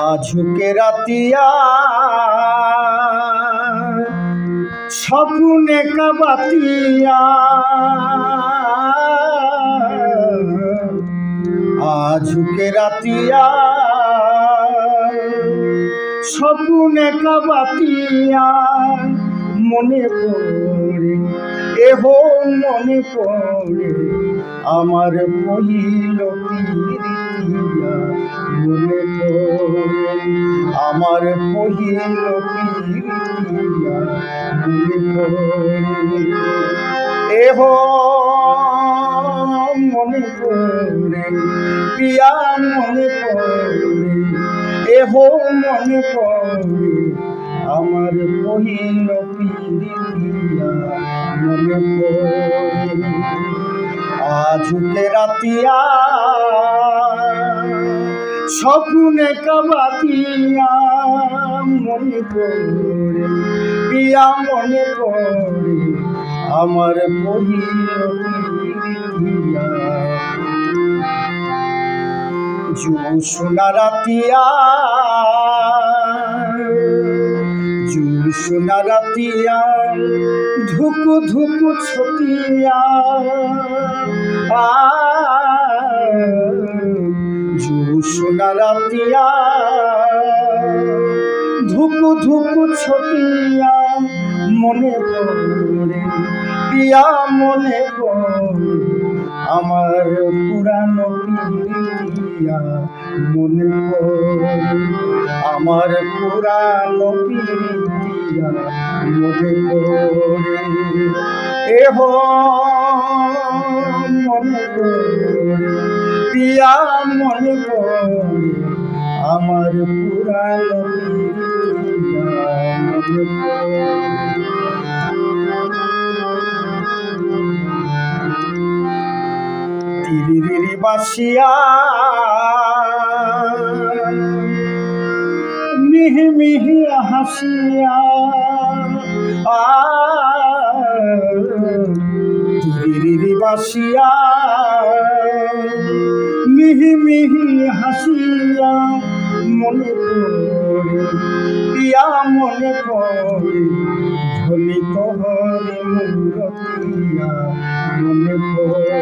আজকে রাতিয়া স্বপ্নে কাবাতিয়া আজকে রাতিয়া স্বপ্নে কাবাতিয়া মনে পড়ে এহো মনে পড়ে আমার পহিল পিরিতিয়া মনে পড়ে আমার পহিল পিরিতিয়া মনে পড়ে এহো মনে পড়ে পিয়া মনে পড়ে এহো মনে পড়ে আমার পহিল পিরিতিয়া মনে পড়ে আজকে রাতিয়া স্বপ্নে কাবাতিয়া মনে পড়ে পিয়া মনে পড়ে আমার পহিল পিরিতিয়া জোছনা রাতিয়া জোছনা রাতিয়া ধুকু ধুকু ছতিয়া জোছনা রাতিয়া ধুকু ধুকু ছতিয়া মনে পড়ে পিয়া মনে পড়ে আমার পুরানো পিরিতিয়া মনে পড়ে আমার পুরানো পিরিতিয়া মনে পড়ে এহো মনে পড়ে পিয়া মনে পড়ে আমার পুরানো পিরিতিয়া মনে পড়ে তিরিরি বাসিয়া মিহি মিহি হাসিয়া তিরিরি বাসিয়া মিহি মিহি হাসিয়া মনে পড়ে পিয়া মনে পড়ে ধনি তোহরে মূরতিয়া মনে পড়ে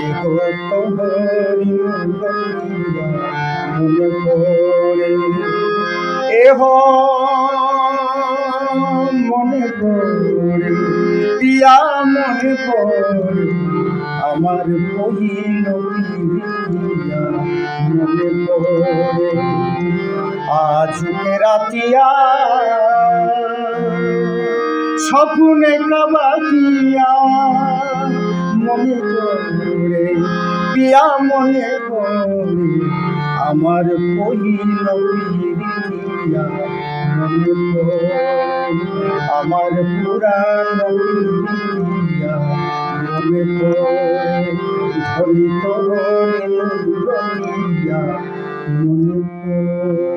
এগো তোহরি মূরতিয়া মনে পড়ে এহো মনে পড়ে পিয়া মনে পড়ে আমার পহিল পিরিতিয়া মনে পড়ে আজকে রাতিয়া স্বপ্নে কাবাতিয়া মনে পড়ে পিয়া মনে পড়ে আমার পহিল পিরিতিয়া মনে পড়ে আমার পুরানো পিরিতিয়া মনে পড়ে ধনি তোহরে মূরতিয়া মনে পড়ে।